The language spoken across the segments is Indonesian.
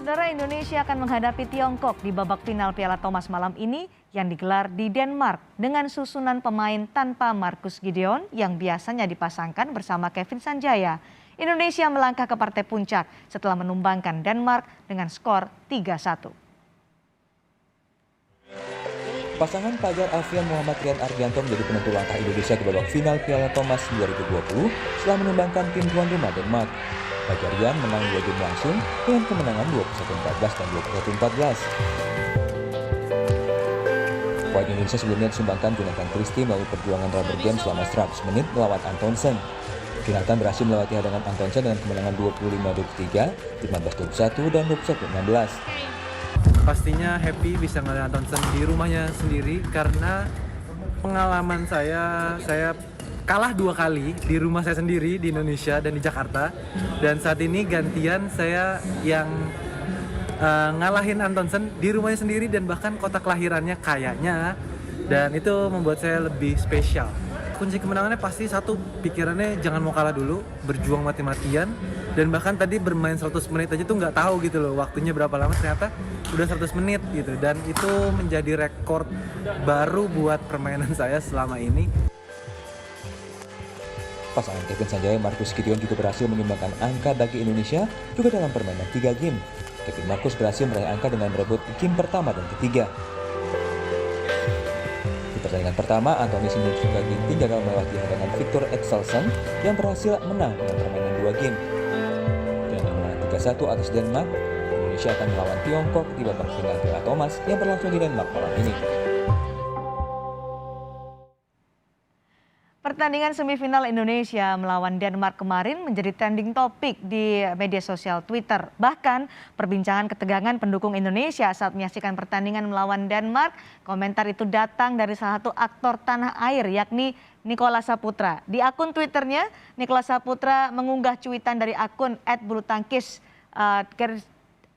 Saudara, Indonesia akan menghadapi Tiongkok di babak final Piala Thomas malam ini yang digelar di Denmark dengan susunan pemain tanpa Marcus Gideon yang biasanya dipasangkan bersama Kevin Sanjaya. Indonesia melangkah ke partai puncak setelah menumbangkan Denmark dengan skor 3-1. Pasangan Fajar Alfian Muhammad Rian Ardianto menjadi penentu langkah Indonesia ke babak final Piala Thomas 2020 setelah menumbangkan tim tuan rumah Denmark. Fajar Rian menang 2 game langsung dengan kemenangan 21-14 dan 21-14. Poin Indonesia sebelumnya disumbangkan Jonathan Christie melalui perjuangan rubber game selama 100 menit melawan Antonsen. Jonathan berhasil melewati hadangan Antonsen dengan kemenangan 25-23, 15-21, dan 21-16. Pastinya happy bisa ngeliat Antonsen di rumahnya sendiri karena pengalaman saya kalah 2 kali di rumah saya sendiri di Indonesia dan di Jakarta, dan saat ini gantian saya yang ngalahin Antonsen di rumahnya sendiri dan bahkan kota kelahirannya kayaknya, dan itu membuat saya lebih spesial. Kunci kemenangannya pasti satu, pikirannya jangan mau kalah dulu, berjuang mati-matian, dan bahkan tadi bermain 100 menit aja tuh nggak tahu gitu loh waktunya berapa lama, ternyata udah 100 menit gitu, dan itu menjadi rekor baru buat permainan saya selama ini. Pasangan Kevin Sanjaya Marcus Gideon juga berhasil menyumbangkan angka bagi Indonesia juga dalam permainan 3 game. Kevin Marcus berhasil meraih angka dengan merebut game pertama dan ketiga. Di pertandingan pertama, Anthony Sinisuka Ginting gagal melewati hadangan Victor Axelsen yang berhasil menang dengan permainan 2 game. Dengan kemenangan 3-1 atas Denmark, Indonesia akan melawan Tiongkok di babak final Piala Thomas yang berlangsung di Denmark malam ini. Pertandingan semifinal Indonesia melawan Denmark kemarin menjadi trending topik di media sosial Twitter. Bahkan perbincangan ketegangan pendukung Indonesia saat menyaksikan pertandingan melawan Denmark, komentar itu datang dari salah satu aktor tanah air yakni Nicholas Saputra. Di akun Twitternya, Nicholas Saputra mengunggah cuitan dari akun @bulutangkis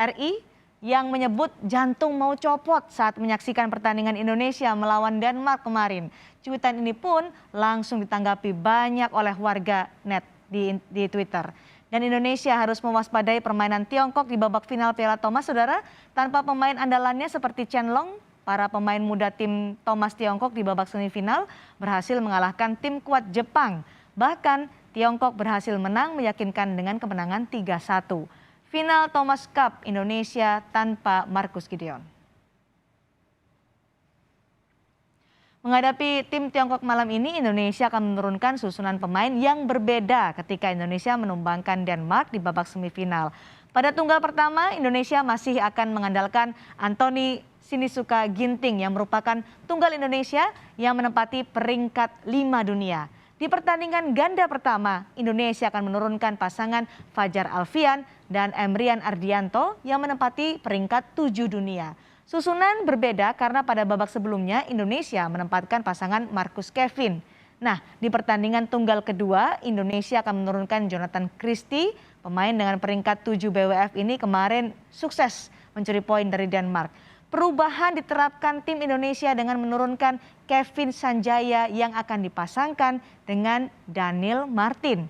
RI yang menyebut jantung mau copot saat menyaksikan pertandingan Indonesia melawan Denmark kemarin. Cuitan ini pun langsung ditanggapi banyak oleh warga net di Twitter. Dan Indonesia harus mewaspadai permainan Tiongkok di babak final Piala Thomas, saudara. Tanpa pemain andalannya seperti Chen Long, para pemain muda tim Thomas Tiongkok di babak semifinal berhasil mengalahkan tim kuat Jepang. Bahkan Tiongkok berhasil menang meyakinkan dengan kemenangan 3-1. Final Thomas Cup Indonesia tanpa Marcus Gideon. Menghadapi tim Tiongkok malam ini, Indonesia akan menurunkan susunan pemain yang berbeda ketika Indonesia menumbangkan Denmark di babak semifinal. Pada tunggal pertama, Indonesia masih akan mengandalkan Anthony Sinisuka Ginting yang merupakan tunggal Indonesia yang menempati peringkat 5 dunia. Di pertandingan ganda pertama, Indonesia akan menurunkan pasangan Fajar Alfian dan Emrian Ardianto yang menempati peringkat 7 dunia. Susunan berbeda karena pada babak sebelumnya Indonesia menempatkan pasangan Marcus Kevin. Nah, di pertandingan tunggal kedua, Indonesia akan menurunkan Jonathan Christie, pemain dengan peringkat 7 BWF ini kemarin sukses mencuri poin dari Denmark. Perubahan diterapkan tim Indonesia dengan menurunkan Kevin Sanjaya yang akan dipasangkan dengan Daniel Martin.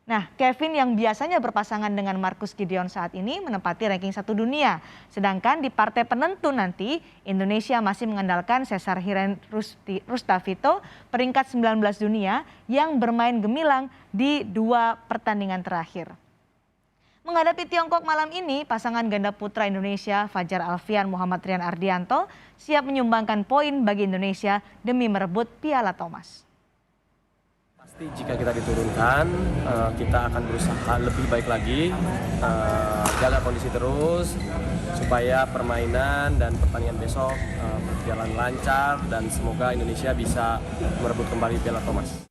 Nah, Kevin yang biasanya berpasangan dengan Marcus Gideon saat ini menempati ranking 1 dunia. Sedangkan di partai penentu nanti, Indonesia masih mengandalkan Cesar Hiren Rustavito, peringkat 19 dunia yang bermain gemilang di 2 pertandingan terakhir. Menghadapi Tiongkok malam ini, pasangan ganda putra Indonesia Fajar Alfian Muhammad Rian Ardianto siap menyumbangkan poin bagi Indonesia demi merebut Piala Thomas. Pasti jika kita diturunkan, kita akan berusaha lebih baik lagi, jaga kondisi terus, supaya permainan dan pertandingan besok berjalan lancar dan semoga Indonesia bisa merebut kembali Piala Thomas.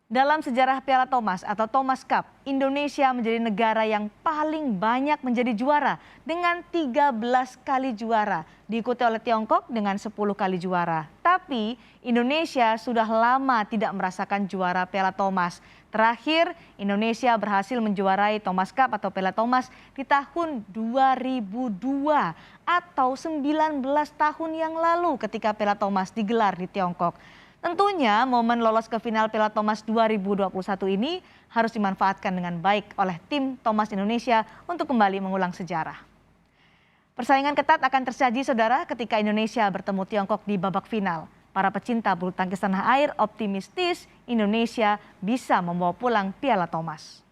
Dalam sejarah Piala Thomas atau Thomas Cup, Indonesia menjadi negara yang paling banyak menjadi juara dengan 13 kali juara, diikuti oleh Tiongkok dengan 10 kali juara. Tapi Indonesia sudah lama tidak merasakan juara Piala Thomas. Terakhir, Indonesia berhasil menjuarai Thomas Cup atau Piala Thomas di tahun 2002 atau 19 tahun yang lalu ketika Piala Thomas digelar di Tiongkok. Tentunya momen lolos ke final Piala Thomas 2021 ini harus dimanfaatkan dengan baik oleh tim Thomas Indonesia untuk kembali mengulang sejarah. Persaingan ketat akan tersaji saudara ketika Indonesia bertemu Tiongkok di babak final. Para pecinta bulu tangkis tanah air optimistis Indonesia bisa membawa pulang Piala Thomas.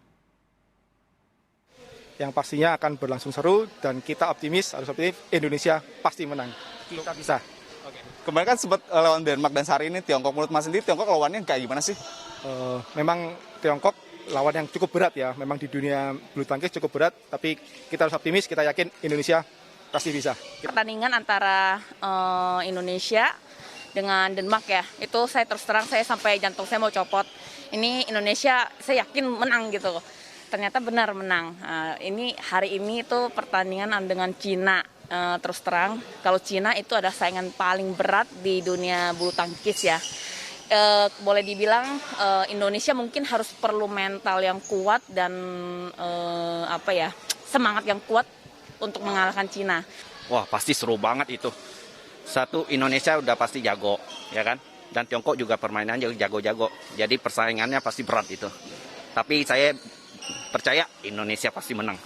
Yang pastinya akan berlangsung seru dan kita harus optimis Indonesia pasti menang. Kita bisa. Kemarin kan sempat lawan Denmark dan sehari ini Tiongkok. Menurut Mas sendiri Tiongkok lawannya kayak gimana sih? Memang Tiongkok lawan yang cukup berat ya. Memang di dunia bulu tangkis cukup berat, tapi kita harus optimis, kita yakin Indonesia pasti bisa. Pertandingan antara Indonesia dengan Denmark ya, itu saya terus terang saya sampai jantung saya mau copot. Ini Indonesia saya yakin menang gitu. Ternyata benar menang. Ini hari ini itu pertandingan dengan Cina. Terus terang, kalau Cina itu ada saingan paling berat di dunia bulu tangkis ya. Boleh dibilang Indonesia mungkin harus perlu mental yang kuat dan semangat yang kuat untuk mengalahkan Cina. Wah, pasti seru banget itu. Satu, Indonesia udah pasti jago, ya kan? Dan Tiongkok juga permainannya jago-jago. Jadi persaingannya pasti berat itu. Tapi saya percaya Indonesia pasti menang.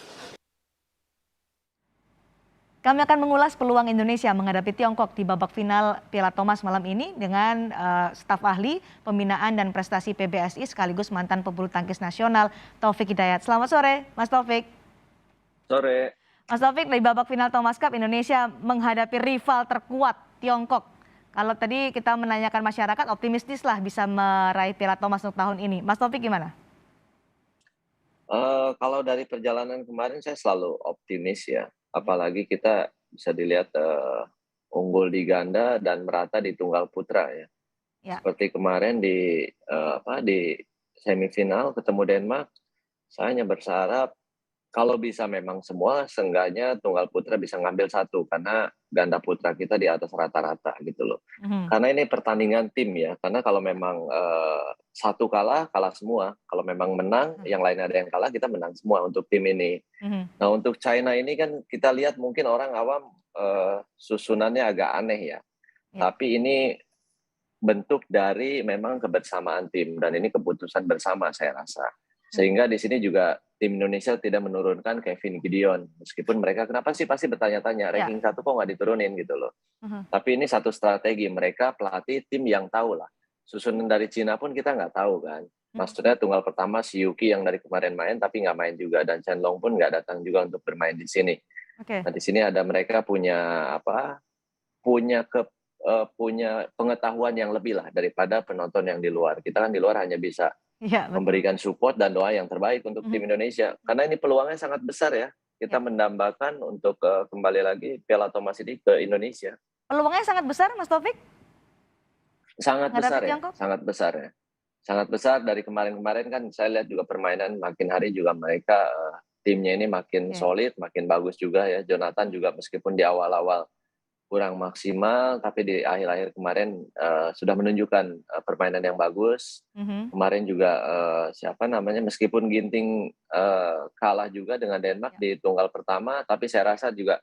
Kami akan mengulas peluang Indonesia menghadapi Tiongkok di babak final Piala Thomas malam ini dengan staf ahli pembinaan dan prestasi PBSI sekaligus mantan pebulu tangkis nasional Taufik Hidayat. Selamat sore, Mas Taufik. Sore. Mas Taufik, di babak final Thomas Cup Indonesia menghadapi rival terkuat Tiongkok. Kalau tadi kita menanyakan masyarakat optimistis lah bisa meraih Piala Thomas untuk tahun ini. Mas Taufik gimana? Kalau dari perjalanan kemarin saya selalu optimis ya. Apalagi kita bisa dilihat unggul di ganda dan merata di tunggal putra ya. Seperti kemarin di semifinal ketemu Denmark, saya hanya berharap kalau bisa memang semua, seenggaknya tunggal putra bisa ngambil satu karena ganda putra kita di atas rata-rata gitu loh. Karena ini pertandingan tim ya. Karena kalau memang satu kalah semua. Kalau memang menang, yang lain ada yang kalah, kita menang semua untuk tim ini. Nah untuk China ini kan kita lihat mungkin orang awam susunannya agak aneh ya. Tapi ini bentuk dari memang kebersamaan tim dan ini keputusan bersama saya rasa. Sehingga di sini juga tim Indonesia tidak menurunkan Kevin Gideon. Meskipun mereka kenapa sih pasti bertanya-tanya ranking 1 kok nggak diturunin gitu loh. Tapi ini satu strategi mereka pelatih tim yang tahu lah. Susunan dari Cina pun kita nggak tahu kan. Maksudnya tunggal pertama si Yuki yang dari kemarin main tapi nggak main juga dan Chen Long pun nggak datang juga untuk bermain di sini. Nah di sini ada mereka punya pengetahuan yang lebih lah daripada penonton yang di luar. Kita kan di luar hanya bisa memberikan support dan doa yang terbaik untuk tim Indonesia. Karena ini peluangnya sangat besar ya. Kita mendambakan untuk kembali lagi Piala Thomas ini ke Indonesia. Peluangnya sangat besar, Mas Taufik? Sangat besar ya, sangat besar ya. Sangat besar dari kemarin-kemarin kan saya lihat juga permainan makin hari juga mereka timnya ini makin solid, makin bagus juga ya. Jonathan juga meskipun di awal-awal kurang maksimal, tapi di akhir-akhir kemarin sudah menunjukkan permainan yang bagus. Kemarin juga meskipun Ginting kalah juga dengan Denmark di tunggal pertama, tapi saya rasa juga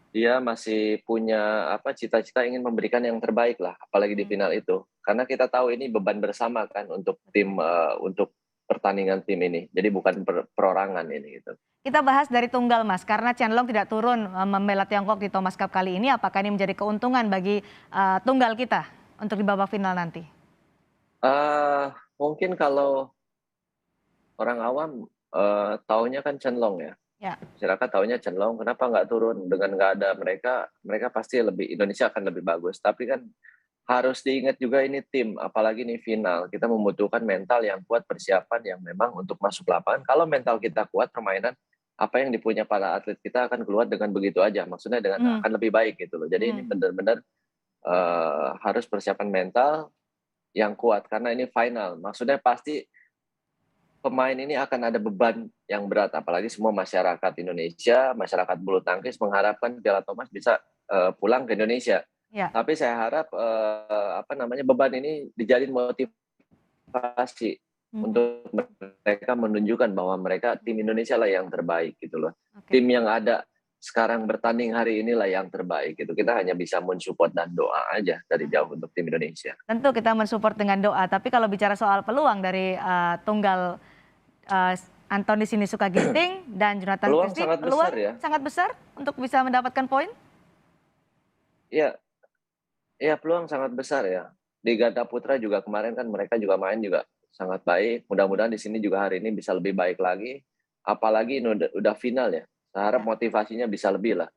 dia masih punya cita-cita ingin memberikan yang terbaik lah, apalagi di final itu. Karena kita tahu ini beban bersama kan untuk tim untuk pertandingan tim ini. Jadi bukan perorangan ini gitu. Kita bahas dari tunggal Mas, karena Chen Long tidak turun membela Tiongkok di Thomas Cup kali ini. Apakah ini menjadi keuntungan bagi tunggal kita untuk di babak final nanti? Mungkin kalau orang awam taunya kan Chen Long ya. Masyarakat taunya Chen Long, kenapa nggak turun? Dengan nggak ada mereka pasti Indonesia akan lebih bagus. Tapi kan harus diingat juga ini tim, apalagi ini final. Kita membutuhkan mental yang kuat, persiapan yang memang untuk masuk lapangan. Kalau mental kita kuat, permainan apa yang dipunya para atlet kita akan keluar dengan begitu aja. Maksudnya dengan akan lebih baik gitu loh. Jadi ini benar-benar harus persiapan mental yang kuat karena ini final. Maksudnya pasti pemain ini akan ada beban yang berat. Apalagi semua masyarakat Indonesia, masyarakat bulu tangkis mengharapkan Piala Thomas bisa pulang ke Indonesia. Tapi saya harap beban ini dijadiin motivasi untuk mereka menunjukkan bahwa mereka tim Indonesia lah yang terbaik gitu loh. Tim yang ada sekarang bertanding hari inilah yang terbaik gitu. Kita hanya bisa mensupport dan doa aja dari jauh untuk tim Indonesia. Tentu kita mensupport dengan doa, tapi kalau bicara soal peluang dari tunggal Anthony Sinisuka Ginting dan Jonathan Peluang Christie, sangat besar ya. sangat besar untuk bisa mendapatkan poin? Iya, iya peluang sangat besar ya. Di ganda putra juga kemarin kan mereka juga main juga sangat baik. Mudah-mudahan di sini juga hari ini bisa lebih baik lagi. Apalagi ini udah final ya. Saya harap motivasinya bisa lebih lah.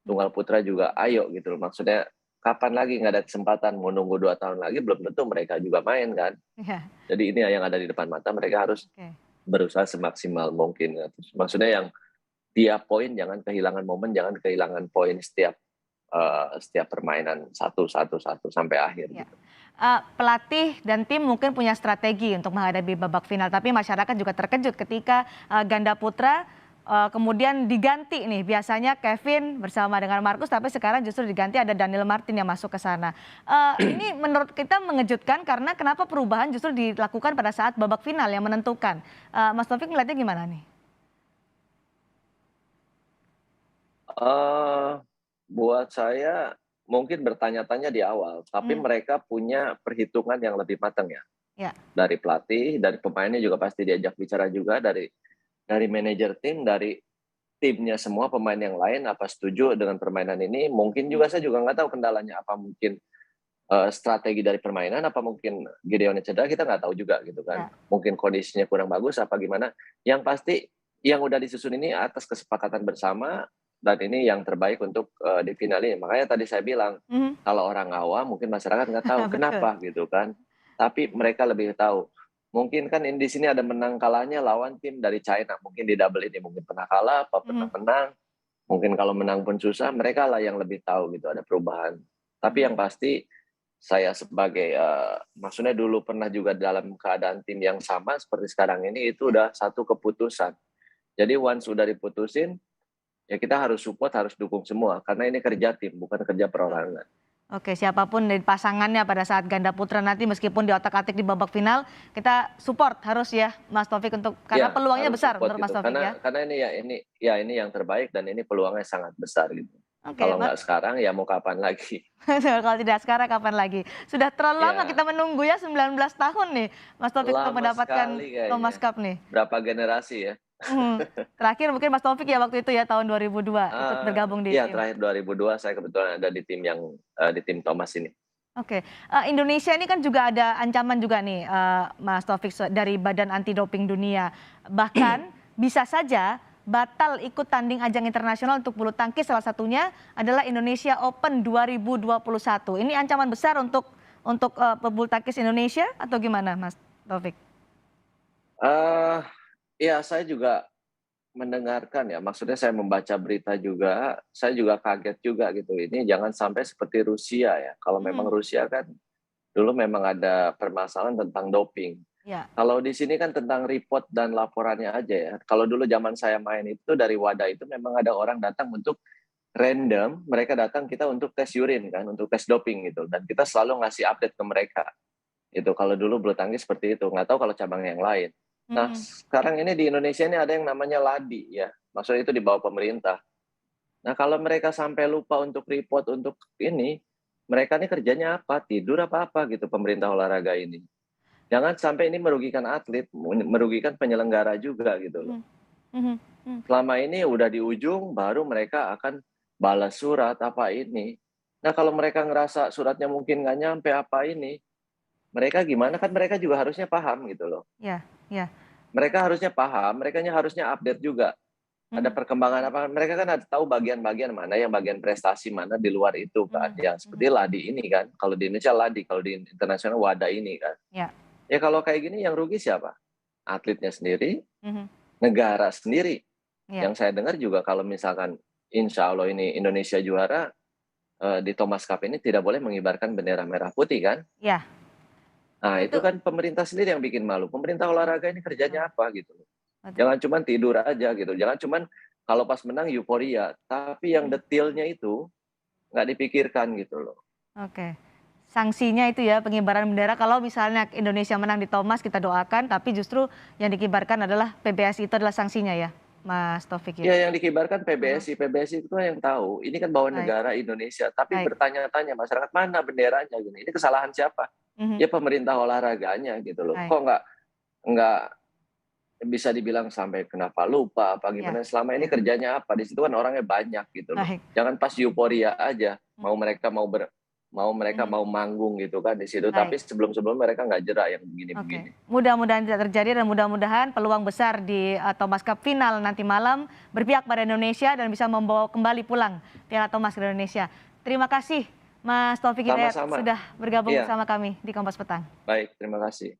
Tunggal putra juga ayo gitu loh. Maksudnya kapan lagi nggak ada kesempatan, mau nunggu 2 tahun lagi belum tentu mereka juga main kan. Iya. Jadi ini yang ada di depan mata, mereka harus berusaha semaksimal mungkin. Maksudnya yang tiap poin jangan kehilangan momen, jangan kehilangan poin setiap permainan satu sampai akhir. Ya. Gitu. Pelatih dan tim mungkin punya strategi untuk menghadapi babak final, tapi masyarakat juga terkejut ketika ganda putra kemudian diganti nih. Biasanya Kevin bersama dengan Marcus, tapi sekarang justru diganti ada Daniel Martin yang masuk ke sana. Ini menurut kita mengejutkan karena kenapa perubahan justru dilakukan pada saat babak final yang menentukan. Mas Taufik melihatnya gimana nih? Buat saya mungkin bertanya-tanya di awal, tapi mereka punya perhitungan yang lebih matang ya. Ya. Dari pelatih, dari pemainnya juga pasti diajak bicara juga, dari manajer tim, dari timnya semua pemain yang lain apa setuju dengan permainan ini. Mungkin juga saya juga nggak tahu kendalanya apa, mungkin strategi dari permainan, apa mungkin Gideon cedera, kita nggak tahu juga gitu kan. Mungkin kondisinya kurang bagus apa gimana. Yang pasti yang udah disusun ini atas kesepakatan bersama, dan ini yang terbaik untuk di final ini. Makanya tadi saya bilang, kalau orang awam mungkin masyarakat nggak tahu kenapa gitu kan. Tapi mereka lebih tahu. Mungkin kan di sini ada menang kalahnya lawan tim dari China. Mungkin di double ini mungkin pernah kalah, apa pernah menang. Mungkin kalau menang pun susah, mereka lah yang lebih tahu gitu ada perubahan. Tapi yang pasti saya sebagai, maksudnya dulu pernah juga dalam keadaan tim yang sama seperti sekarang ini, itu udah satu keputusan. Jadi once sudah diputusin, ya kita harus support, harus dukung semua. Karena ini kerja tim, bukan kerja perorangan. Oke, siapapun dari pasangannya pada saat ganda putra nanti meskipun di otak-atik di babak final, kita support harus ya Mas Taufik untuk karena peluangnya besar menurut Mas Taufik ya. Karena ini yang terbaik dan ini peluangnya sangat besar gitu. Kalau nggak sekarang ya mau kapan lagi? Kalau tidak sekarang kapan lagi? Sudah terlalu lama kita menunggu ya 19 tahun nih Mas Taufik untuk mendapatkan Thomas Cup nih. Berapa generasi ya? Terakhir mungkin Mas Taufik ya waktu itu ya tahun 2002 ikut bergabung di tim. Iya, terakhir 2002 saya kebetulan ada di tim di tim Thomas ini. Oke, Indonesia ini kan juga ada ancaman juga nih Mas Taufik dari Badan Anti Doping Dunia. Bahkan bisa saja batal ikut tanding ajang internasional untuk bulu tangkis, salah satunya adalah Indonesia Open 2021. Ini ancaman besar untuk pebulu tangkis Indonesia atau gimana Mas Taufik? Ya, saya juga mendengarkan ya, maksudnya saya membaca berita juga, saya juga kaget juga gitu. Ini jangan sampai seperti Rusia ya. Kalau memang Rusia kan dulu memang ada permasalahan tentang doping. Ya. Kalau di sini kan tentang report dan laporannya aja ya. Kalau dulu zaman saya main itu dari WADA itu memang ada orang datang untuk random, mereka datang kita untuk tes urin kan, untuk tes doping gitu. Dan kita selalu ngasih update ke mereka. Itu kalau dulu bulu tangkis seperti itu, nggak tahu kalau cabang yang lain. Nah, sekarang ini di Indonesia ini ada yang namanya LADI ya. Maksudnya itu di bawah pemerintah. Nah, kalau mereka sampai lupa untuk report untuk ini, mereka ini kerjanya apa? Tidur apa gitu pemerintah olahraga ini. Jangan sampai ini merugikan atlet, merugikan penyelenggara juga gitu loh. Selama ini udah di ujung, baru mereka akan balas surat apa ini. Nah, kalau mereka ngerasa suratnya mungkin nggak nyampe apa ini, mereka gimana, kan mereka juga harusnya paham gitu loh. Ya. Mereka harusnya paham, mereka harusnya update juga. Ada perkembangan apa, mereka kan ada tahu bagian-bagian mana yang bagian prestasi mana di luar itu kan. Ya seperti LADI ini kan, kalau di Indonesia LADI, kalau di internasional WADA ini kan. Ya kalau kayak gini yang rugi siapa? Atletnya sendiri, negara sendiri. Yang saya dengar juga kalau misalkan insya Allah ini Indonesia juara, di Thomas Cup ini tidak boleh mengibarkan bendera merah putih kan. Iya. Nah, itu kan pemerintah sendiri yang bikin malu. Pemerintah olahraga ini kerjanya apa gitu. Jangan cuma tidur aja gitu. Jangan cuma kalau pas menang euforia. Tapi yang detailnya itu nggak dipikirkan gitu loh. Oke. Sanksinya itu ya pengibaran bendera. Kalau misalnya Indonesia menang di Thomas kita doakan. Tapi justru yang dikibarkan adalah PBSI, itu adalah sanksinya ya. Mas Taufik ya? Ya, yang dikibarkan PBSI. PBSI itu yang tahu. Ini kan bawa Baik. negara Indonesia. Tapi Baik. bertanya-tanya masyarakat, mana benderanya? Gini. Ini kesalahan siapa? Mhm. Ya pemerintah olahraganya gitu loh. Baik. Kok nggak bisa dibilang sampai kenapa lupa apa gimana? Selama ini kerjanya apa? Di situ kan orangnya banyak gitu loh. Baik. Jangan pas euforia aja. Mereka mau manggung gitu kan di situ. Baik. Tapi sebelum mereka nggak jerak yang begini-begini. Oke. Mudah-mudahan tidak terjadi dan mudah-mudahan peluang besar di Thomas Cup final nanti malam berpihak pada Indonesia dan bisa membawa kembali pulang Piala Thomas ke Indonesia. Terima kasih Mas Taufik Hidayat Sama-sama. sudah bergabung Iya. bersama kami di Kompas Petang. Baik, terima kasih.